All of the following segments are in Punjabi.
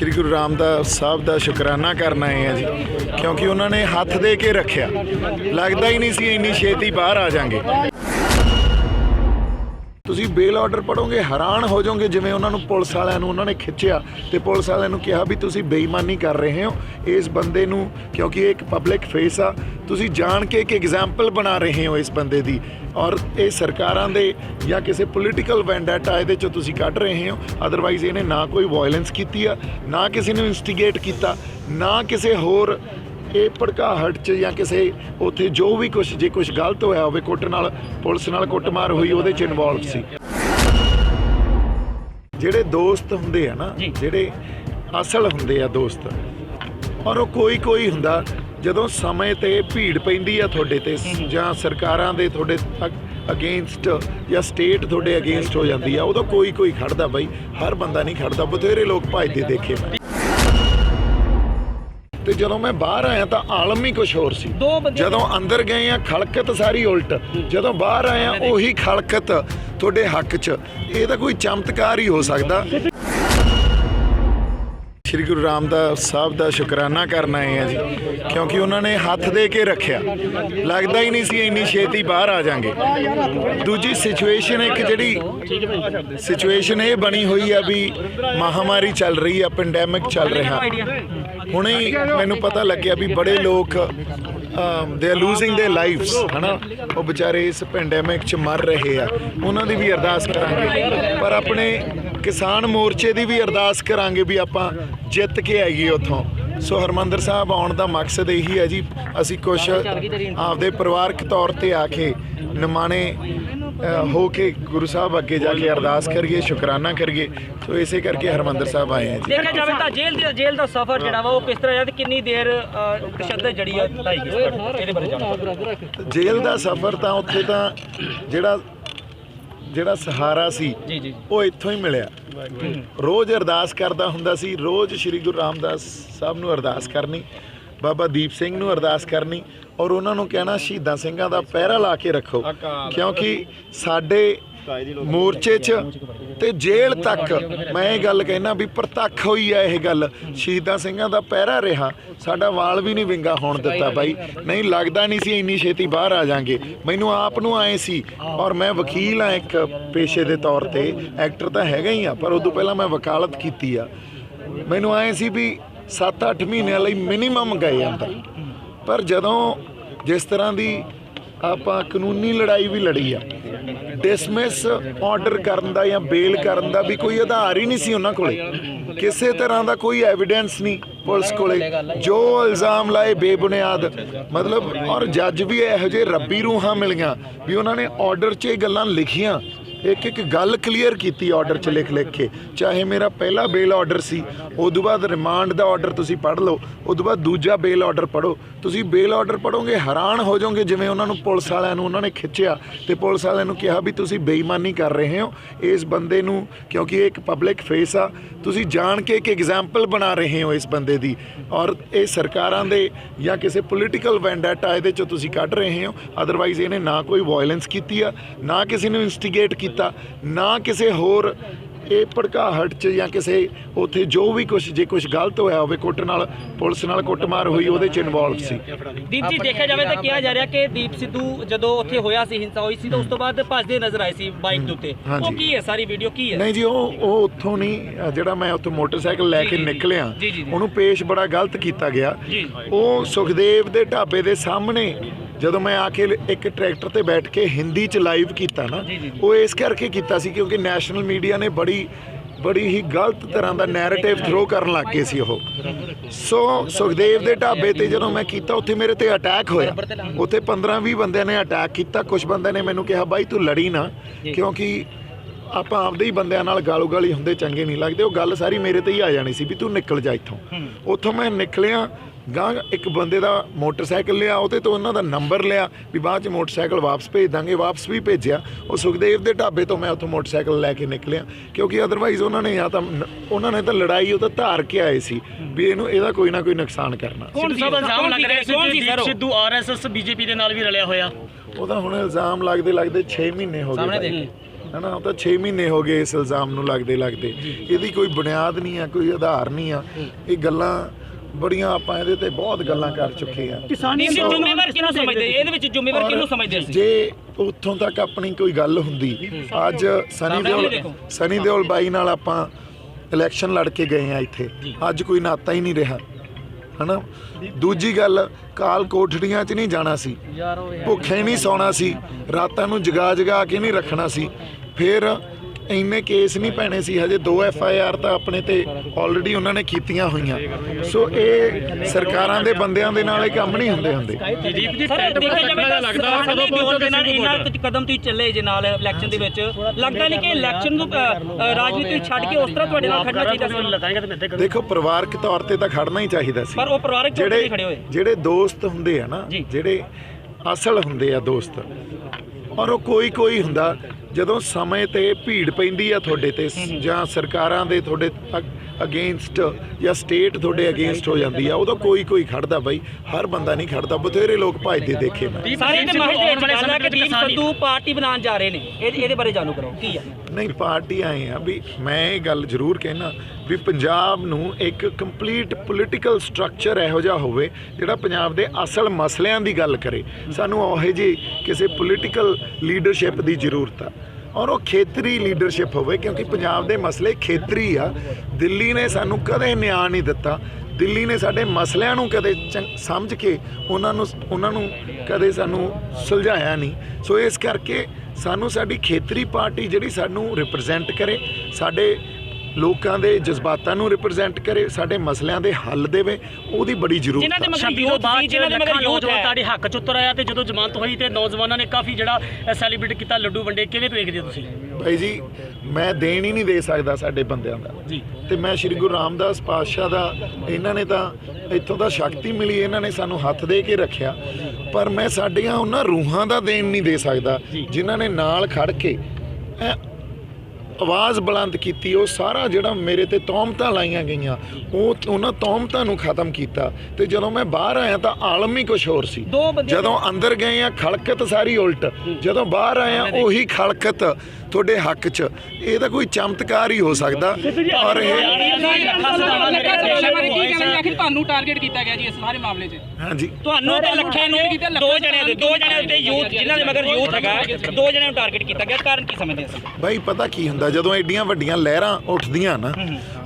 श्री गुरु रामदास साहब का शुकराना करना है जी, क्योंकि उन्होंने हथ दे के रखा। लगता ही नहीं सी इन्नी छेती बाहर आ जाएंगे। ਤੁਸੀਂ ਬੇਲ ਆਰਡਰ ਪੜੋਗੇ हैरान हो जाओगे, जिवें उन्होंने पुलिस वालिਆਂ ਨੂੰ उन्होंने खिंचिया तो पुलिस वालिਆਂ ਨੂੰ कहा भी तुसीं बेईमानी कर रहे हो इस बंदे नूं, क्योंकि एक पब्लिक फेस आ, तुसीं जान के एक एग्जाम्पल बना रहे हो इस बंदे दी, और ये सरकारां दे या किसी पोलीटिकल वैंडेटा इहदे चों तुसीं कढ रहे हो। अदरवाइज़ इहने ना कोई वायलेंस कीती आ, ना किसी नूं इंस्टिगेट कीता, ना किसी होर ਇਹ ਭੜਕਾਹਟ 'ਚ ਜਾਂ ਕਿਸੇ ਉੱਥੇ ਜੋ ਵੀ ਕੁਛ ਜੇ ਕੁਛ ਗਲਤ ਹੋਇਆ ਹੋਵੇ ਕੁੱਟ ਨਾਲ ਪੁਲਿਸ ਨਾਲ ਕੁੱਟਮਾਰ ਹੋਈ ਉਹਦੇ 'ਚ ਇਨਵੋਲਵ ਸੀ। ਜਿਹੜੇ ਦੋਸਤ ਹੁੰਦੇ ਆ ਨਾ, ਜਿਹੜੇ ਅਸਲ ਹੁੰਦੇ ਆ ਦੋਸਤ, ਔਰ ਉਹ ਕੋਈ ਹੁੰਦਾ ਜਦੋਂ ਸਮੇਂ ਤੇ ਭੀੜ ਪੈਂਦੀ ਆ ਤੁਹਾਡੇ ਤੇ ਜਾਂ ਸਰਕਾਰਾਂ ਦੇ ਤੁਹਾਡੇ ਅਗੇਂਸਟ ਜਾਂ ਸਟੇਟ ਤੁਹਾਡੇ ਅਗੇਂਸਟ ਹੋ ਜਾਂਦੀ ਆ, ਉਦੋਂ ਕੋਈ ਖੜਦਾ ਬਾਈ, ਹਰ ਬੰਦਾ ਨਹੀਂ ਖੜਦਾ। ਬਥੇਰੇ ਲੋਕ ਭੱਜਦੇ ਦੇਖੇ ਮੈਂ। ਤੇ ਜਦੋਂ ਮੈਂ ਬਾਹਰ ਆਇਆ ਤਾਂ ਆਲਮ ਹੀ ਕੁਛ ਹੋਰ ਸੀ। ਜਦੋਂ ਅੰਦਰ ਗਏ ਆ ਖਲਕਤ ਸਾਰੀ ਉਲਟ, ਜਦੋਂ ਬਾਹਰ ਆਏ ਆ ਉਹੀ ਖਲਕਤ ਤੁਹਾਡੇ ਹੱਕ 'ਚ। ਇਹ ਤਾਂ ਕੋਈ ਚਮਤਕਾਰ ਹੀ ਹੋ ਸਕਦਾ। श्री गुरु रामदास साहब का शुकराना करना है जी, क्योंकि उन्होंने हथ दे के रखा। लगता ही नहीं सी इन्नी छेती बाहर आ जाएंगे। दूजी सिचुएशन एक जिहड़ी सिचुएशन ये बनी हुई है भी महामारी चल रही है, पेंडेमिक चल रहा। हुणे मैनूं पता लग्या भी बड़े लोग they are losing their lifes, है ना, वो बेचारे इस पेंडेमिक च मर रहे हैं। उन्होंने भी अरदास करांगे, पर अपने किसान मोर्चे की भी अरदास करांगे भी आपां जित के आईए उत्थों। सो हरमंदर साहब आउण दा मकसद यही है जी, असी कुछ आपदे परिवारक तौर पर आके निमाणे हो के गुरु साहब अगे जाके अरदास करिए, शुकराना करिए। तो इसे करके हरमंदर साहब आए हैं जी। देखा जाए तो जेल का सफर जिहड़ा वा किस तरह है, कितनी देर तशद्दद जड़ी है जेल का सफर तो उत्थे तो ਜਿਹੜਾ सहारा सी वो इत्थों ही मिलिया। रोज़ अरदास करदा हुंदा सी, रोज़ श्री गुरु रामदास साहब नूं अरदास करनी, बाबा दीप सिंह नूं अरदास करनी, और उन्होंने कहना शहीदां ਸਿੰਘਾਂ ਦਾ ਪਹਿਰਾ ला के रखो, क्योंकि साडे मोर्चे च ते जेल तक मैं ये गल कहना भी प्रतख हुई है। यह गल शहीदां ਸਿੰਘਾਂ ਦਾ ਪਹਿਰਾ रहा, साडा वाल भी नहीं विंगा होण दिता बाई। नहीं लगता नहीं सी इन्नी छेती बाहर आ जाएंगे। मैनू आप नूं आए सी, और मैं वकील हाँ एक पेशे के तौर पर, एक्टर तो हैगा ही हाँ, पर उदों पहला मैं वकालत की आ। मैनू आए सी भी 7-8 महीनों लई मिनीमम गए अंदर, पर जदों जिस तरह की ਆਪਾਂ ਕਾਨੂੰਨੀ ਲੜਾਈ ਵੀ ਲੜੀ ਆ, ਡਿਸਮਿਸ ਆਰਡਰ ਕਰਨ ਦਾ ਜਾਂ ਬੇਲ ਕਰਨ ਦਾ ਵੀ ਕੋਈ ਆਧਾਰ ਹੀ ਨਹੀਂ ਸੀ ਉਹਨਾਂ ਕੋਲੇ। ਕਿਸੇ ਤਰ੍ਹਾਂ ਦਾ ਕੋਈ ਐਵੀਡੈਂਸ ਨਹੀਂ ਪੁਲਿਸ ਕੋਲੇ। ਜੋ ਇਲਜ਼ਾਮ ਲਾਏ ਬੇਬੁਨਿਆਦ, ਮਤਲਬ, ਔਰ ਜੱਜ ਵੀ ਇਹੋ ਜਿਹੇ ਰੱਬੀ ਰੂਹਾਂ ਮਿਲੀਆਂ ਵੀ ਉਹਨਾਂ ਨੇ ਆਰਡਰ 'ਚ ਇਹ ਗੱਲਾਂ ਲਿਖੀਆਂ, एक गल क्लीयर की ऑर्डर च लिख के। चाहे मेरा पहला बेल ऑर्डर सी, उदों बाद रिमांड का ऑर्डर तुसी पढ़ लो, उदों बाद दूजा बेल ऑर्डर पढ़ो। तुसी बेल ऑर्डर पढ़ोगे हैरान हो जाओगे, जिवें उन्होंने पुलिस वालिਆਂ ਨੂੰ उन्होंने खिंचिया तो पुलिस वालिਆਂ ਨੂੰ कहा भी तुसी बेईमानी कर रहे हो इस बंदे नूं, क्योंकि एक पब्लिक फेस आ, तुसी जान के एक एग्जाम्पल बना रहे हो इस बंदे दी, और ये सरकारां दे या किसी पोलीटिकल वैंडेटा इहदे चों तुसी कढ रहे हो। अदरवाइज़ इहने ना कोई वायलेंस कीती आ, ना किसी नूं इंस्टिगेट ना किसी होर ਇਹ ਭੜਕਾਹਟ 'ਚ ਜਾਂ ਕਿਸੇ ਉੱਥੇ ਜੋ ਵੀ ਕੁਛ ਜੇ ਕੁਛ ਗਲਤ ਹੋਇਆ ਹੋਵੇ ਕੁੱਟ ਨਾਲ ਪੁਲਿਸ ਨਾਲ ਕੁੱਟਮਾਰ ਹੋਈ ਉਹਦੇ 'ਚ ਇਨਵੋਲਵ ਸੀ। ਦੀਪ ਜੀ ਦੇਖਿਆ ਜਾਵੇ ਤਾਂ ਕਿਹਾ ਜਾ ਰਿਹਾ ਕਿ ਦੀਪ ਸਿੱਧੂ ਜਦੋਂ ਉੱਥੇ ਹੋਇਆ ਸੀ, ਹਿੰਸਾ ਹੋਈ ਸੀ, ਤਾਂ ਉਸ ਤੋਂ ਬਾਅਦ ਭੱਜਦੇ ਨਜ਼ਰ ਆਏ ਸੀ ਬਾਈਕ ਦੇ ਉੱਤੇ। ਉਹ ਕੀ ਹੈ ਸਾਰੀ ਵੀਡੀਓ ਕੀ ਹੈ? ਨਹੀਂ ਜੀ, ਉਹ ਉੱਥੋਂ ਨਹੀਂ, ਜਿਹੜਾ ਮੈਂ ਉੱਥੋਂ ਮੋਟਰਸਾਈਕਲ ਲੈ ਕੇ ਨਿਕਲਿਆ ਉਹਨੂੰ ਪੇਸ਼ ਬੜਾ ਗਲਤ ਕੀਤਾ ਗਿਆ। ਉਹ ਸੁਖਦੇਵ ਦੇ ਢਾਬੇ ਦੇ ਸਾਹਮਣੇ ਜਦੋਂ मैं आके एक ट्रैक्टर पर बैठ के हिंदी च लाइव किया ना, वो इस करके किया सी क्योंकि नैशनल मीडिया ने बड़ी ही गलत तरह का नैरेटिव थ्रो करन लग गए सी। सो सुखदेव के ढाबे ते जदों मैं किया, उत्थे मेरे ते अटैक होया। उत्थे 15-20 बंदे ने अटैक किया। कुछ बंदे ने मैनू कहा बाई तू लड़ी ना, क्योंकि आप आपदे ही बंदियां नाल गालो गाली हुंदे चंगे नहीं लगते। वो गल सारी मेरे ते ही आ जानी सी भी तू निकल जा इत्थों। उत्थों मैं निकलिया, गां एक बंदे का मोटरसाइकिल लिया, वो तो उन्हों का नंबर लिया भी बाद च मोटरसाइकिल वापस भेज देंगे, वापस भी भेजा। वो सुखदेव के ढाबे तो मैं उतों मोटरसाइकिल लैके निकलिया, क्योंकि अदरवाइज़ उन्होंने या तो उन्होंने तो लड़ाई वो धार के आए सी भी ਇਹਦਾ ਕੋਈ ਨਾ ਕੋਈ ਨੁਕਸਾਨ ਕਰਨਾ। ਸਿੱਧੂ RSS BJP ਦੇ ਨਾਲ ਵੀ ਰਲਿਆ ਹੋਇਆ। ਉਹਦਾ ਹੁਣ ਇਲਜ਼ਾਮ ਲੱਗਦੇ 6 ਮਹੀਨੇ ਹੋ ਗਏ। ਹੈ ਨਾ। ਉਹ ਤਾਂ 6 ਮਹੀਨੇ ਹੋ ਗਏ ਇਸ ਇਲਜ਼ਾਮ ਨੂੰ ਲੱਗਦੇ ਇਹਦੀ ਕੋਈ ਬੁਨਿਆਦ ਨਹੀਂ ਆ, ਕੋਈ ਆਧਾਰ ਨਹੀਂ ਆ। ਇਹ ਗੱਲਾਂ ਬੜੀਆਂ ਆਪਾਂ ਇਹਦੇ ਤੇ ਬਹੁਤ ਗੱਲਾਂ ਕਰ ਚੁੱਕੇ ਆ। ਜ਼ਿੰਮੇਵਾਰ ਕਿਹਨੂੰ ਸਮਝਦੇ ਇਹਦੇ ਵਿੱਚ, ਜ਼ਿੰਮੇਵਾਰ ਕਿਹਨੂੰ ਸਮਝਦੇ ਸੀ? ਜੇ ਉੱਥੋਂ ਤੱਕ ਆਪਣੀ ਕੋਈ ਗੱਲ ਹੁੰਦੀ, ਅੱਜ ਸਨੀ ਦਿਓਲ ਬਾਈ ਨਾਲ ਆਪਾਂ ਇਲੈਕਸ਼ਨ ਲੜ ਕੇ ਗਏ ਆ ਇੱਥੇ, ਅੱਜ ਕੋਈ ਨਾਤਾ ਹੀ ਨਹੀਂ ਰਿਹਾ, ਹਨਾ। ਦੂਜੀ ਗੱਲ, ਕਾਲ ਕੋਠੜੀਆਂ 'ਚ ਨਹੀਂ ਜਾਣਾ ਸੀ, ਭੁੱਖੇ ਨਹੀਂ ਸੌਣਾ ਸੀ, ਰਾਤਾਂ ਨੂੰ ਜਗਾ ਕੇ ਨਹੀਂ ਰੱਖਣਾ ਸੀ। ਫਿਰ ਇੰਨੇ ਕੇਸ ਨਹੀਂ ਪੈਣੇ ਸੀ। ਹਜੇ 2 FIR ਤਾਂ ਆਪਣੇ ਤੇ ਆਲਰੇਡੀ ਉਹਨਾਂ ਨੇ ਕੀਤੀਆਂ ਹੋਈਆਂ। ਸੋ ਇਹ ਸਰਕਾਰਾਂ ਦੇ ਬੰਦਿਆਂ ਦੇ ਨਾਲ ਇਹ ਕੰਮ ਨਹੀਂ ਹੁੰਦੇ। ਕਦਮ ਤੁਸੀਂ ਚੱਲੇ ਜੇ ਨਾਲ ਇਲੈਕਸ਼ਨ ਦੇ ਵਿੱਚ, ਲੱਗਦਾ ਨਹੀਂ ਕਿ ਇਲੈਕਸ਼ਨ ਨੂੰ ਰਾਜਨੀਤੀ ਛੱਡ ਕੇ ਉਸ ਤਰ੍ਹਾਂ ਤੁਹਾਡੇ ਨਾਲ ਖੜਨਾ ਚਾਹੀਦਾ ਸੀ? ਦੇਖੋ, ਪਰਿਵਾਰਕ ਤੌਰ ਤੇ ਤਾਂ ਖੜਨਾ ਹੀ ਚਾਹੀਦਾ ਸੀ, ਪਰ ਉਹ ਪਰਿਵਾਰਕ ਤੌਰ ਤੇ ਖੜੇ ਹੋਏ। ਜਿਹੜੇ ਦੋਸਤ ਹੁੰਦੇ ਆ ਨਾ, ਜਿਹੜੇ ਅਸਲ ਹੁੰਦੇ ਆ ਦੋਸਤ, ਔਰ ਉਹ ਕੋਈ ਹੁੰਦਾ ਜਦੋਂ ਸਮੇਂ ਤੇ ਭੀੜ ਪੈਂਦੀ ਆ ਤੁਹਾਡੇ ਤੇ, ਜਾਂ ਸਰਕਾਰਾਂ ਦੇ ਤੁਹਾਡੇ ਅਗੇਂਸਟ ਜਾਂ ਸਟੇਟ ਤੁਹਾਡੇ ਅਗੇਂਸਟ ਹੋ ਜਾਂਦੀ ਆ, ਉਦੋਂ ਕੋਈ ਖੜਦਾ ਬਾਈ। ਹਰ ਬੰਦਾ ਨਹੀਂ ਖੜਦਾ, ਬਥੇਰੇ ਲੋਕ ਭੱਜਦੇ ਦੇਖੇ ਮੈਂ। ਸਾਰੇ ਤੇ ਮਾਹਿਰ ਕਿ ਦੀਪ ਸਿੱਧੂ ਪਾਰਟੀ ਬਣਾਉਣ ਜਾ ਰਹੇ ਨੇ, ਇਹਦੇ ਬਾਰੇ ਜਾਣੂ ਕਰੋ ਕੀ ਆ। ਨਹੀਂ, ਪਾਰਟੀ ਆਏ ਆ ਵੀ ਮੈਂ ਇਹ ਗੱਲ ਜ਼ਰੂਰ ਕਹਿਣਾ ਵੀ ਪੰਜਾਬ ਨੂੰ ਇੱਕ ਕੰਪਲੀਟ ਪੋਲੀਟੀਕਲ ਸਟਰਕਚਰ ਇਹੋ ਜਿਹਾ ਹੋਵੇ ਜਿਹੜਾ ਪੰਜਾਬ ਦੇ ਅਸਲ ਮਸਲਿਆਂ ਦੀ ਗੱਲ ਕਰੇ। ਸਾਨੂੰ ਉਹੋ ਜਿਹੀ ਕਿਸੇ ਪੋਲੀਟੀਕਲ ਲੀਡਰਸ਼ਿਪ ਦੀ ਜ਼ਰੂਰਤ ਆ, ਔਰ ਉਹ ਖੇਤਰੀ ਲੀਡਰਸ਼ਿਪ ਹੋਵੇ, ਕਿਉਂਕਿ ਪੰਜਾਬ ਦੇ ਮਸਲੇ ਖੇਤਰੀ ਆ। ਦਿੱਲੀ ਨੇ ਸਾਨੂੰ ਕਦੇ ਨਿਆਂ ਨਹੀਂ ਦਿੱਤਾ, ਦਿੱਲੀ ਨੇ ਸਾਡੇ ਮਸਲਿਆਂ ਨੂੰ ਕਦੇ ਸਮਝ ਕੇ ਉਹਨਾਂ ਨੂੰ ਕਦੇ ਸਾਨੂੰ ਸੁਲਝਾਇਆ ਨਹੀਂ। ਸੋ ਇਸ ਕਰਕੇ ਸਾਨੂੰ ਸਾਡੀ ਖੇਤਰੀ ਪਾਰਟੀ ਜਿਹੜੀ ਸਾਨੂੰ ਰਿਪਰੈਜ਼ੈਂਟ ਕਰੇ, ਸਾਡੇ ਲੋਕਾਂ ਦੇ ਜਜ਼ਬਾਤਾਂ ਨੂੰ ਰਿਪਰੈਜ਼ੈਂਟ ਕਰੇ, ਸਾਡੇ ਮਸਲਿਆਂ ਦੇ ਹੱਲ ਦੇਵੇ, ਉਹਦੀ ਬੜੀ ਜ਼ਰੂਰਤ ਹੈ। ਤੁਹਾਡੇ ਹੱਕ ਚ ਉਤਰ ਆਇਆ ਤੇ ਜਦੋਂ ਜ਼ਮਾਨਤ ਹੋਈ ਤੇ ਨੌਜਵਾਨਾਂ ਨੇ ਕਾਫੀ ਜਿਹੜਾ ਸੈਲੀਬ੍ਰੇਟ ਕੀਤਾ, ਲੱਡੂ ਵੰਡੇ, ਕਿਵੇਂ ਵੇਖਦੇ ਹੋ ਤੁਸੀਂ? ਭਾਈ ਜੀ, ਮੈਂ ਦੇਣ ਹੀ ਨਹੀਂ ਦੇ ਸਕਦਾ ਸਾਡੇ ਬੰਦਿਆਂ ਦਾ ਜੀ, ਤੇ ਮੈਂ ਸ਼੍ਰੀ ਗੁਰੂ ਰਾਮਦਾਸ ਪਾਤਸ਼ਾਹ ਦਾ, ਇਹਨਾਂ ਨੇ ਤਾਂ ਇੱਥੋਂ ਦਾ ਸ਼ਕਤੀ ਮਿਲੀ, ਇਹਨਾਂ ਨੇ ਸਾਨੂੰ ਹੱਥ ਦੇ ਕੇ ਰੱਖਿਆ, ਪਰ ਮੈਂ ਸਾਡੀਆਂ ਉਹਨਾਂ ਰੂਹਾਂ ਦਾ ਦੇਣ ਨਹੀਂ ਦੇ ਸਕਦਾ ਜਿਨ੍ਹਾਂ ਨੇ ਨਾਲ ਖੜ ਕੇ ਆਵਾਜ਼ ਬੁਲੰਦ ਕੀਤੀ। ਉਹ ਸਾਰਾ ਜਿਹੜਾ ਮੇਰੇ ਤੇ ਤੌਹਮਤਾਂ ਲਾਈਆਂ ਗਈਆਂ, ਉਹਨਾਂ ਤੌਹਮਤਾਂ ਨੂੰ ਖਤਮ ਕੀਤਾ। ਤੇ ਜਦੋਂ ਮੈਂ ਬਾਹਰ ਆਇਆ ਤਾਂ ਆਲਮ ਹੀ ਕੁਛ ਹੋਰ ਸੀ। ਜਦੋਂ ਅੰਦਰ ਗਏ ਆ ਖਲਕਤ ਸਾਰੀ ਉਲਟ, ਜਦੋਂ ਬਾਹਰ ਆਇਆ ਉਹੀ ਖਲਕਤ ਤੁਹਾਡੇ ਹੱਕ 'ਚ। ਇਹ ਤਾਂ ਕੋਈ ਚਮਤਕਾਰ ਹੀ ਹੋ ਸਕਦਾ। ਔਰ ਤੁਹਾਨੂੰ ਟਾਰਗੇਟ ਕੀਤਾ ਗਿਆ ਜੀ ਇਸ ਸਾਰੇ ਮਾਮਲੇ 'ਚ? ਹਾਂਜੀ, ਤੁਹਾਨੂੰ ਤੇ ਲੱਖੇ ਨੂੰ ਦੋ ਜਣਿਆਂ ਦੇ ਯੂਥ ਜਿਨ੍ਹਾਂ ਦੇ ਮਗਰ ਯੂਥ ਹੈਗਾ, 2 ਜਣਿਆਂ ਨੂੰ ਟਾਰਗੇਟ ਕੀਤਾ ਗਿਆ। ਕਾਰਨ ਕੀ ਸਮਝਦੇ ਸੀ? ਬਾਈ, ਪਤਾ ਕੀ ਹੁੰਦਾ, ਜਦੋਂ ਐਡੀਆਂ ਵੱਡੀਆਂ ਲਹਿਰਾਂ ਉੱਠਦੀਆਂ ਨਾ,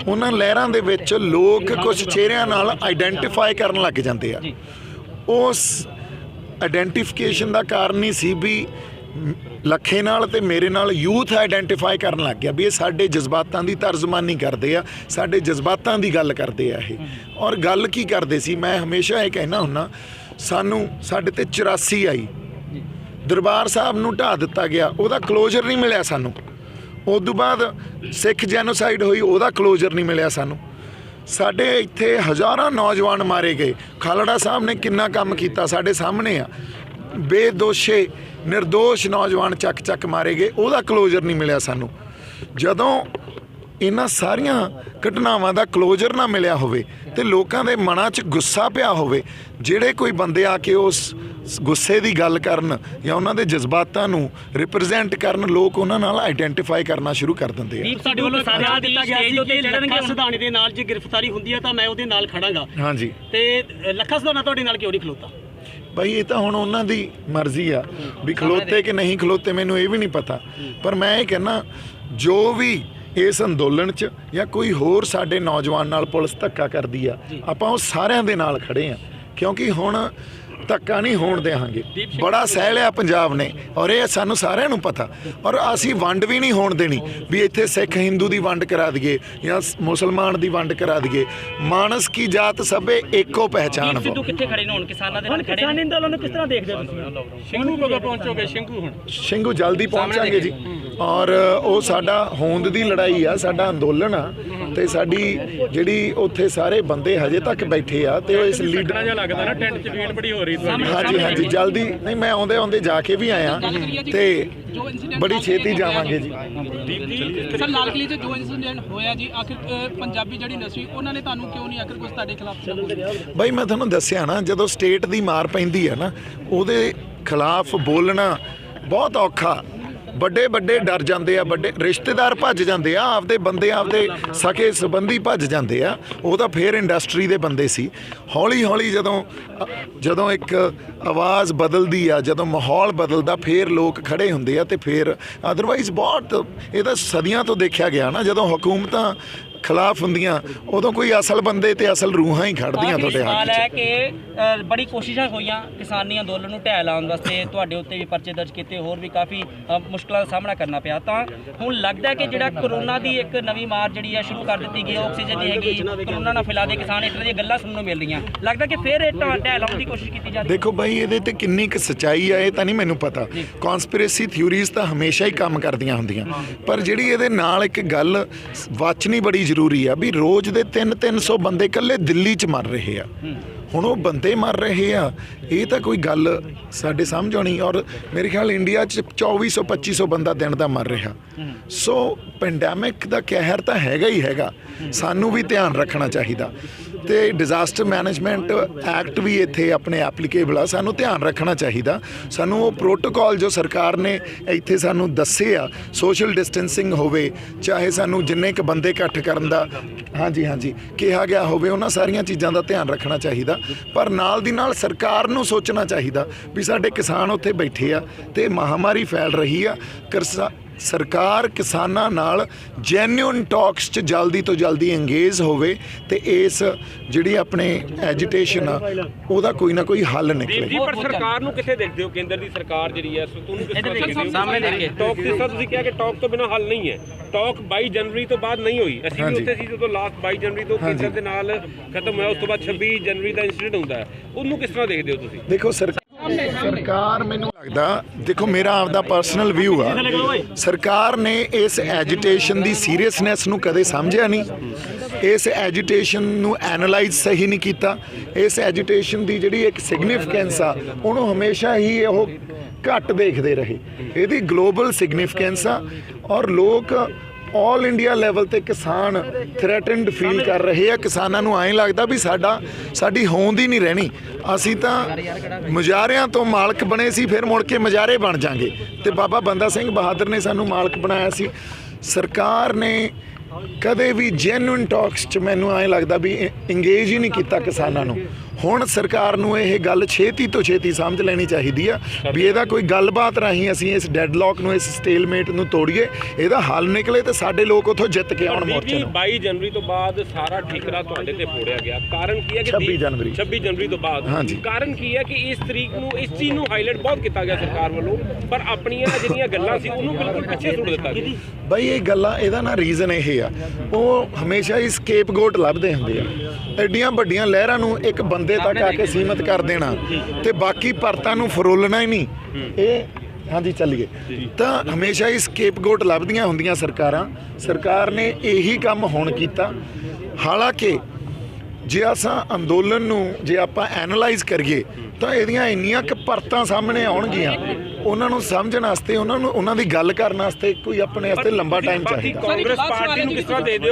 ਉਹਨਾਂ ਲਹਿਰਾਂ ਦੇ ਵਿੱਚ ਲੋਕ ਕੁਝ ਚਿਹਰਿਆਂ ਨਾਲ ਆਈਡੈਂਟੀਫਾਈ ਕਰਨ ਲੱਗ ਜਾਂਦੇ ਆ। ਉਸ ਆਈਡੈਂਟੀਫਿਕੇਸ਼ਨ ਦਾ ਕਾਰਨ ਹੀ ਸੀ ਵੀ ਲੱਖੇ ਨਾਲ ਤੇ ਮੇਰੇ ਨਾਲ ਯੂਥ ਆਈਡੈਂਟੀਫਾਈ ਕਰਨ ਲੱਗ ਗਿਆ ਵੀ ਇਹ ਸਾਡੇ ਜਜ਼ਬਾਤਾਂ ਦੀ ਤਰਜਮਾਨੀ ਕਰਦੇ ਆ, ਸਾਡੇ ਜਜ਼ਬਾਤਾਂ ਦੀ ਗੱਲ ਕਰਦੇ ਆ ਇਹ। ਔਰ ਗੱਲ ਕੀ ਕਰਦੇ ਸੀ, ਮੈਂ ਹਮੇਸ਼ਾ ਇਹ ਕਹਿਣਾ ਹੁੰਦਾ, ਸਾਡੇ ਤੇ 84 ਆਈ, ਦਰਬਾਰ ਸਾਹਿਬ ਨੂੰ ਢਾਹ ਦਿੱਤਾ ਗਿਆ, ਉਹਦਾ ਕਲੋਜ਼ਰ ਨਹੀਂ ਮਿਲਿਆ ਸਾਨੂੰ। ਉਸ ਤੋਂ ਬਾਅਦ ਸਿੱਖ ਜੈਨੋਸਾਈਡ ਹੋਈ, ਉਹਦਾ ਕਲੋਜ਼ਰ ਨਹੀਂ ਮਿਲਿਆ ਸਾਨੂੰ। ਸਾਡੇ ਇੱਥੇ ਹਜ਼ਾਰਾਂ ਨੌਜਵਾਨ ਮਾਰੇ ਗਏ, ਖਾਲੜਾ ਸਾਹਿਬ ਨੇ ਕਿੰਨਾ ਕੰਮ ਕੀਤਾ ਸਾਡੇ ਸਾਹਮਣੇ ਆ। ਬੇਦੋਸ਼ੇ ਨਿਰਦੋਸ਼ ਨੌਜਵਾਨ ਚੱਕ ਮਾਰੇ ਗਏ, ਉਹਦਾ ਕਲੋਜ਼ਰ ਨਹੀਂ ਮਿਲਿਆ ਸਾਨੂੰ। ਜਦੋਂ ਇਹਨਾਂ ਸਾਰੀਆਂ ਘਟਨਾਵਾਂ ਦਾ ਕਲੋਜ਼ਰ ਨਾ ਮਿਲਿਆ ਹੋਵੇ ਤੇ ਲੋਕਾਂ ਦੇ ਮਨਾਂ 'ਚ ਗੁੱਸਾ ਪਿਆ ਹੋਵੇ, ਜਿਹੜੇ ਕੋਈ ਬੰਦੇ ਆ ਕੇ ਉਸ ਗੁੱਸੇ ਦੀ ਗੱਲ ਕਰਨ ਜਾਂ ਉਹਨਾਂ ਦੇ ਜਜ਼ਬਾਤਾਂ ਨੂੰ ਰਿਪਰੈਜ਼ੈਂਟ ਕਰਨ, ਲੋਕ ਉਹਨਾਂ ਨਾਲ ਆਈਡੈਂਟੀਫਾਈ ਕਰਨਾ ਸ਼ੁਰੂ ਕਰ ਦਿੰਦੇ ਆ। ਸਾਡੇ ਵੱਲੋਂ ਸਾਰਿਆਂ ਦਿੱਤਾ ਗਿਆ ਸੀ ਕਿ ਲੱਖਾ ਸਿਧਾਣੇ ਦੇ ਨਾਲ ਜੇ ਗ੍ਰਿਫਤਾਰੀ ਹੁੰਦੀ ਹੈ ਤਾਂ ਮੈਂ ਉਹਦੇ ਨਾਲ ਖੜਾਂਗਾ। ਹਾਂਜੀ, ਤੇ ਲੱਖਾ ਸਿਧਾਣਾ ਤੁਹਾਡੇ ਨਾਲ ਕਿਉਂ ਨਹੀਂ ਖਲੋਤਾ? ਬਾਈ, ਇਹ ਤਾਂ ਹੁਣ ਉਹਨਾਂ ਦੀ ਮਰਜ਼ੀ ਆ ਵੀ ਖਲੋਤੇ ਕਿ ਨਹੀਂ ਖਲੋਤੇ, ਮੈਨੂੰ ਇਹ ਵੀ ਨਹੀਂ ਪਤਾ। ਪਰ ਮੈਂ ਇਹ ਕਹਿੰਦਾ, ਜੋ ਵੀ ਇਸ ਅੰਦੋਲਨ 'ਚ ਜਾਂ ਕੋਈ ਹੋਰ ਸਾਡੇ ਨੌਜਵਾਨ ਨਾਲ ਪੁਲਿਸ ਧੱਕਾ ਕਰਦੀ ਆ, ਆਪਾਂ ਉਹ ਸਾਰਿਆਂ ਦੇ ਨਾਲ ਖੜੇ ਆ, ਕਿਉਂਕਿ ਹੁਣ ਧੱਕਾ ਨਹੀਂ ਹੋਣ ਦੇਵਾਂਗੇ। ਬੜਾ ਸਹਿ ਲਿਆ ਪੰਜਾਬ ਨੇ, ਔਰ ਇਹ ਸਾਨੂੰ ਸਾਰਿਆਂ ਨੂੰ ਪਤਾ। ਔਰ ਅਸੀਂ ਵੰਡ ਵੀ ਨਹੀਂ ਹੋਣ ਦੇਣੀ ਵੀ ਇੱਥੇ ਸਿੱਖ ਹਿੰਦੂ ਦੀ ਵੰਡ ਕਰਾ ਦਈਏ ਜਾਂ ਮੁਸਲਮਾਨ ਦੀ ਵੰਡ ਕਰਾ ਦਈਏ। ਮਾਨਸ ਕੀ ਜਾਤ ਸਭੇ ਏਕੋ ਪਹਿਚਾਨ। ਸਿੱਧੂ ਕਿੱਥੇ ਖੜੇ ਨੇ ਹੁਣ? ਕਿਸਾਨਾਂ ਦੇ ਨਾਲ ਖੜੇ ਨੇ। ਕਿਸਾਨੀ ਅੰਦੋਲਨ ਨੂੰ ਕਿਸ ਤਰ੍ਹਾਂ ਦੇਖਦੇ ਹੋ ਤੁਸੀਂ? ਸ਼ਿੰਗੂ ਕਦੋਂ ਪਹੁੰਚੋਗੇ? ਸ਼ਿੰਗੂ ਜਲਦੀ ਪਹੁੰਚਾਂਗੇ ਜੀ। ਔਰ ਉਹ ਸਾਡਾ ਹੋਂਦ ਦੀ ਲੜਾਈ ਆ, ਸਾਡਾ ਅੰਦੋਲਨ ਆ, ਤੇ ਸਾਡੀ ਜਿਹੜੀ ਉੱਥੇ ਸਾਰੇ ਬੰਦੇ ਹਜੇ ਤੱਕ ਬੈਠੇ ਆ, ਤੇ ਉਹ ਇਸ ਲੀਡਰ ਲੱਗਦਾ ਨਾ ਟੈਂਟ 'ਚ ਭੀੜ ਬੜੀ ਹੋ ਰਹੀ। ਹਾਂਜੀ, ਜਲਦੀ ਨਹੀਂ, ਮੈਂ ਆਉਂਦੇ ਜਾ ਕੇ ਵੀ ਆਇਆ ਤੇ ਬੜੀ ਛੇਤੀ ਜਾਵਾਂਗੇ ਜੀ। ਸਰ, ਲਾਲ ਕਿਲੇ 'ਚ ਜੋ ਇਨਸੀਡੈਂਟ ਹੋਇਆ ਜੀ, ਆਖਿਰ ਪੰਜਾਬੀ ਜਿਹੜੀ ਇੰਡਸਟਰੀ ਉਹਨਾਂ ਨੇ ਤੁਹਾਨੂੰ ਕਿਉਂ ਨਹੀਂ ਆਖਿਰ ਕੁਝ ਤੁਹਾਡੇ ਖਿਲਾਫ? ਬਾਈ, ਮੈਂ ਤੁਹਾਨੂੰ ਦੱਸਿਆ ਨਾ, ਜਦੋਂ ਸਟੇਟ ਦੀ ਮਾਰ ਪੈਂਦੀ ਹੈ ਨਾ, ਉਹਦੇ ਖਿਲਾਫ ਬੋਲਣਾ ਬਹੁਤ ਔਖਾ। ਵੱਡੇ ਵੱਡੇ ਡਰ ਜਾਂਦੇ ਆ, ਵੱਡੇ ਰਿਸ਼ਤੇਦਾਰ ਭੱਜ ਜਾਂਦੇ ਆ, ਆਪਦੇ ਬੰਦੇ ਆਪਦੇ ਸਕੇ ਸੰਬੰਧੀ ਭੱਜ ਜਾਂਦੇ ਆ। ਉਹ ਤਾਂ ਫੇਰ ਇੰਡਸਟਰੀ ਦੇ ਬੰਦੇ ਸੀ। ਹੌਲੀ ਹੌਲੀ ਜਦੋਂ ਇੱਕ ਆਵਾਜ਼ ਬਦਲਦੀ ਆ, ਜਦੋਂ ਮਾਹੌਲ ਬਦਲਦਾ, ਫੇਰ ਲੋਕ ਖੜੇ ਹੁੰਦੇ ਆ ਤੇ ਫੇਰ ਅਦਰਵਾਈਜ਼ ਬਹੁਤ ਇਹ ਤਾਂ ਸਦੀਆਂ ਤੋਂ ਦੇਖਿਆ ਗਿਆ ਨਾ, ਜਦੋਂ ਹਕੂਮਤਾਂ ਖਿਲਾਫ ਹੁੰਦੀਆਂ ਉਦੋਂ ਕੋਈ ਅਸਲ ਬੰਦੇ ਤੇ ਅਸਲ ਰੂਹਾਂ ਹੀ ਖੜਦੀਆਂ ਤੁਹਾਡੇ ਸਵਾਲ ਹੱਥ ਹੈ 'ਚ। ਕਿ ਬੜੀ ਕੋਸ਼ਿਸ਼ਾਂ ਹੋਈਆਂ ਕਿਸਾਨੀ ਅੰਦੋਲਨ ਨੂੰ ਢਹਿ ਲਾਉਣ ਵਾਸਤੇ, ਤੁਹਾਡੇ ਉੱਤੇ ਵੀ ਪਰਚੇ ਦਰਜ ਕੀਤੇ, ਹੋਰ ਵੀ ਕਾਫੀ ਮੁਸ਼ਕਲਾਂ ਦਾ ਸਾਹਮਣਾ ਕਰਨਾ ਪਿਆ। ਤਾਂ ਹੁਣ ਲੱਗਦਾ ਕਿ ਜਿਹੜਾ ਕਰੋਨਾ ਦੀ ਇੱਕ ਨਵੀਂ ਮਾਰ ਜਿਹੜੀ ਹੈ ਸ਼ੁਰੂ ਕਰ ਦਿੱਤੀ ਗਈ, ਆਕਸੀਜਨ ਨਹੀਂ ਹੈਗੀ, ਕਰੋਨਾ ਨਾਲ ਫੈਲਾ ਦੇ ਕਿਸਾਨ, ਇਸ ਤਰ੍ਹਾਂ ਦੀਆਂ ਗੱਲਾਂ ਸੁਣਨ ਨੂੰ ਮਿਲ ਰਹੀਆਂ, ਲੱਗਦਾ ਕਿ ਫਿਰ ਇਹ ਢਹਿ ਲਾਉਣ ਦੀ ਕੋਸ਼ਿਸ਼ ਕੀਤੀ ਜਾ ਰਹੀ ਹੈ। ਦੇਖੋ ਬਾਈ, ਇਹਦੇ ਤੇ ਕਿੰਨੀ ਕੁ ਸੱਚਾਈ ਆ ਇਹ ਤਾਂ ਨਹੀਂ ਮੈਨੂੰ ਪਤਾ। ਕਨਸਪੀਰੇਸੀ ਥਿਊਰੀਜ਼ ਤਾਂ ਹਮੇਸ਼ਾ ਹੀ ਕੰਮ ਕਰਦੀਆਂ ਹੁੰਦੀਆਂ, ਪਰ ਜਿਹੜੀ ਇਹਦੇ ਨਾਲ ਇੱਕ ਗੱਲ ਵਾਚਣੀ ਬੜੀ ਜ਼ਰੂਰੀ ਆ ਵੀ ਰੋਜ਼ ਦੇ 300 ਬੰਦੇ ਇਕੱਲੇ ਦਿੱਲੀ 'ਚ ਮਰ ਰਹੇ ਆ। ਹੁਣ ਉਹ ਬੰਦੇ ਮਰ ਰਹੇ ਆ, ਇਹ ਤਾਂ ਕੋਈ ਗੱਲ ਸਾਡੇ ਸਮਝ ਆਉਣੀ। ਔਰ ਮੇਰੇ ਖਿਆਲ ਇੰਡੀਆ 'ਚ 2400-2500 ਬੰਦਾ ਦਿਨ ਦਾ ਮਰ ਰਿਹਾ। ਸੋ ਪੈਂਡੈਮਿਕ ਦਾ ਕਹਿਰ ਤਾਂ ਹੈਗਾ ਹੀ ਹੈਗਾ, ਸਾਨੂੰ ਵੀ ਧਿਆਨ ਰੱਖਣਾ ਚਾਹੀਦਾ। ਤੇ ਡਿਜ਼ਾਸਟਰ ਮੈਨੇਜਮੈਂਟ ਐਕਟ ਵੀ ਇੱਥੇ ਆਪਣੇ ਐਪਲੀਕੇਬਲ ਆ, ਸਾਨੂੰ ਧਿਆਨ ਰੱਖਣਾ ਚਾਹੀਦਾ। ਸਾਨੂੰ ਉਹ ਪ੍ਰੋਟੋਕਾਲ ਜੋ ਸਰਕਾਰ ਨੇ ਇੱਥੇ ਸਾਨੂੰ ਦੱਸੇ ਆ, ਸੋਸ਼ਲ ਡਿਸਟੈਂਸਿੰਗ ਹੋਵੇ, ਚਾਹੇ ਸਾਨੂੰ ਜਿੰਨੇ ਕੁ ਬੰਦੇ ਇਕੱਠ ਕਰਨ ਦਾ ਹਾਂਜੀ ਕਿਹਾ ਗਿਆ ਹੋਵੇ, ਉਹਨਾਂ ਸਾਰੀਆਂ ਚੀਜ਼ਾਂ ਦਾ ਧਿਆਨ ਰੱਖਣਾ ਚਾਹੀਦਾ। ਪਰ ਨਾਲ ਦੀ ਨਾਲ ਸਰਕਾਰ ਨੂੰ ਸੋਚਣਾ ਚਾਹੀਦਾ ਵੀ ਸਾਡੇ ਕਿਸਾਨ ਉੱਥੇ ਬੈਠੇ ਆ ਤੇ ਮਹਾਮਾਰੀ ਫੈਲ ਰਹੀ ਆ। ਸਰਕਾਰ ਕਿਸਾਨਾਂ ਨਾਲ ਜੈਨੂਇਨ ਟਾਕਸ 'ਚ ਜਲਦੀ ਤੋਂ ਜਲਦੀ ਇੰਗੇਜ ਹੋਵੇ ਤੇ ਇਸ ਜਿਹੜੀ ਆਪਣੇ ਐਜੀਟੇਸ਼ਨ ਆ ਉਹਦਾ ਕੋਈ ਨਾ ਕੋਈ ਹੱਲ ਨਿਕਲੇ। ਜੀ ਪਰ ਸਰਕਾਰ ਨੂੰ ਕਿੱਥੇ ਦੇਖਦੇ ਹੋ? ਕੇਂਦਰ ਦੀ ਸਰਕਾਰ ਜਿਹੜੀ ਹੈ ਤੁਹਾਨੂੰ ਕਿਸ ਤਰ੍ਹਾਂ ਦੇਖਦੇ ਹੋ? ਸਾਹਮਣੇ ਦੇਖੇ ਟਾਕ ਦੀ ਸਰ ਤੁਸੀਂ ਕਿਹਾ ਕਿ ਟਾਕ ਤੋਂ ਬਿਨਾਂ ਹੱਲ ਨਹੀਂ ਹੈ। ਟਾਕ 22 ਜਨਵਰੀ ਤੋਂ ਬਾਅਦ ਨਹੀਂ ਹੋਈ। ਅਸੀਂ ਵੀ ਉੱਥੇ ਸੀ ਜਦੋਂ ਲਾਸਟ 22 ਜਨਵਰੀ ਤੋਂ ਕੇਂਦਰ ਦੇ ਨਾਲ ਖਤਮ ਹੋਇਆ, ਉਸ ਤੋਂ ਬਾਅਦ 26 ਜਨਵਰੀ ਦਾ ਇਨਸੀਡੈਂਟ ਹੁੰਦਾ ਹੈ, ਉਹਨੂੰ ਕਿਸ ਤਰ੍ਹਾਂ ਦੇਖਦੇ ਹੋ ਤੁਸੀਂ? ਦੇਖੋ ਸਰਕਾਰ ਮੈਨੂੰ ਲੱਗਦਾ, ਦੇਖੋ ਮੇਰਾ ਆਪਦਾ ਪਰਸਨਲ ਵਿਊ ਆ, ਸਰਕਾਰ ਨੇ ਇਸ ਐਜੀਟੇਸ਼ਨ ਦੀ ਸੀਰੀਅਸਨੈਸ ਨੂੰ ਕਦੇ ਸਮਝਿਆ ਨਹੀਂ, ਇਸ ਐਜੀਟੇਸ਼ਨ ਨੂੰ ਐਨਾਲਾਈਜ਼ ਸਹੀ ਨਹੀਂ ਕੀਤਾ, ਇਸ ਐਜੀਟੇਸ਼ਨ ਦੀ ਜਿਹੜੀ ਇੱਕ ਸਿਗਨੀਫੀਕੈਂਸ ਆ ਉਹਨੂੰ ਹਮੇਸ਼ਾ ਹੀ ਉਹ ਘੱਟ ਦੇਖਦੇ ਰਹੇ। ਇਹਦੀ ਗਲੋਬਲ ਸਿਗਨੀਫੀਕੈਂਸ ਆ ਔਰ ਲੋਕ ਆਲ ਇੰਡੀਆ ਲੈਵਲ ਤੇ ਕਿਸਾਨ ਥ੍ਰੈਟਨਡ ਫੀਲ ਕਰ ਰਹੇ ਆ। ਕਿਸਾਨਾਂ ਨੂੰ ਐਂ ਲੱਗਦਾ ਵੀ ਸਾਡੀ ਹੋਂਦ ਹੀ ਨਹੀਂ ਰਹਿਣੀ, ਅਸੀਂ ਤਾਂ ਮੁਜ਼ਾਹਰਿਆਂ ਤੋਂ ਮਾਲਕ ਬਣੇ ਸੀ, ਫਿਰ ਮੁੜ ਕੇ ਮੁਜ਼ਾਹਰੇ ਬਣ ਜਾਾਂਗੇ। ਤੇ ਬਾਬਾ ਬੰਦਾ ਸਿੰਘ ਬਹਾਦਰ ਨੇ ਸਾਨੂੰ ਮਾਲਕ ਬਣਾਇਆ ਸੀ। ਸਰਕਾਰ ਨੇ ਕਦੇ ਵੀ ਜੈਨੂਇਨ ਟਾਕਸ 'ਚ ਮੈਨੂੰ ਐਂ ਲੱਗਦਾ ਵੀ ਇੰਗੇਜ ਹੀ ਨਹੀਂ ਕੀਤਾ ਕਿਸਾਨਾਂ ਨੂੰ। ਹੁਣ ਸਰਕਾਰ ਨੂੰ ਇਹ ਗੱਲ ਛੇਤੀ ਤੋਂ ਛੇਤੀ ਸਮਝ ਲੈਣੀ ਚਾਹੀਦੀ ਆ ਵੀ ਇਹਦਾ ਕੋਈ ਗੱਲਬਾਤ ਰਾਹੀਂ ਅਸੀਂ ਇਸ ਡੈਡਲੌਕ ਨੂੰ, ਇਸ ਸਟੇਲਮੇਟ ਨੂੰ ਤੋੜੀਏ, ਇਹਦਾ ਹੱਲ ਨਿਕਲੇ ਤੇ ਸਾਡੇ ਲੋਕ ਉੱਥੋਂ ਜਿੱਤ ਕੇ ਆਉਣ ਮੋਰਚੇ ਨੂੰ। 22 ਜਨਵਰੀ ਤੋਂ ਬਾਅਦ ਸਾਰਾ ਠਿਕਰਾ ਤੁਹਾਡੇ ਤੇ ਫੋੜਿਆ ਗਿਆ, ਕਾਰਨ ਕੀ ਹੈ ਕਿ 26 ਜਨਵਰੀ ਤੋਂ ਬਾਅਦ ਕਾਰਨ ਕੀ ਹੈ ਕਿ ਇਸ ਤਰੀਕ ਨੂੰ ਇਸ ਚੀਜ਼ ਨੂੰ ਹਾਈਲਾਈਟ ਬਹੁਤ ਕੀਤਾ ਗਿਆ ਸਰਕਾਰ ਵੱਲੋਂ, ਪਰ ਆਪਣੀਆਂ ਜਿਹੜੀਆਂ ਗੱਲਾਂ ਸੀ ਉਹਨੂੰ ਬਿਲਕੁਲ ਪਿੱਛੇ ਸੁੱਟ ਦਿੱਤਾ ਗਿਆ। ਬਈ ਇਹ ਗੱਲਾਂ, ਇਹਦਾ ਨਾ ਰੀਜ਼ਨ ਇਹ ਆ, ਉਹ ਹਮੇਸ਼ਾ ਹੀ ਸਕੇਪਗੋਟ ਲੱਭਦੇ ਹੁੰਦੇ ਆ। ਐਡੀਆਂ ਵੱਡੀਆਂ ਲਹਿਰਾਂ ਨੂੰ ਇੱਕ ਬੰਦੇ ਤੱਕ ਆ ਕੇ ਸੀਮਤ ਕਰ ਦੇਣਾ ਤੇ ਬਾਕੀ ਪਰਤਾਂ ਨੂੰ ਫਰੋਲਣਾ ਹੀ ਨਹੀਂ, ਇਹ ਹਾਂਜੀ ਚੱਲੀਏ। ਤਾਂ ਹਮੇਸ਼ਾ ਹੀ ਸਕੇਪਗੋਟ ਲੱਭਦੀਆਂ ਹੁੰਦੀਆਂ ਸਰਕਾਰਾਂ। ਸਰਕਾਰ ਨੇ ਇਹੀ ਕੰਮ ਹੁਣ ਕੀਤਾ। ਹਾਲਾਂਕਿ ਜੇ ਅਸਾਂ ਅੰਦੋਲਨ ਨੂੰ ਜੇ ਆਪਾਂ ਐਨਾਲਾਈਜ਼ ਕਰੀਏ ਤਾਂ ਇਹਦੀਆਂ ਇੰਨੀਆਂ ਕੁ ਪਰਤਾਂ ਸਾਹਮਣੇ ਆਉਣਗੀਆਂ, ਉਹਨਾਂ ਨੂੰ ਸਮਝਣ ਵਾਸਤੇ, ਉਹਨਾਂ ਦੀ ਗੱਲ ਕਰਨ ਵਾਸਤੇ ਕੋਈ ਆਪਣੇ ਵਾਸਤੇ ਲੰਬਾ ਟਾਈਮ ਚਾਹੀਦਾ। ਕਾਂਗਰਸ ਪਾਰਟੀ ਨੂੰ ਕਿਸ ਤਰ੍ਹਾਂ ਦੇਖਦੇ ਹੋ?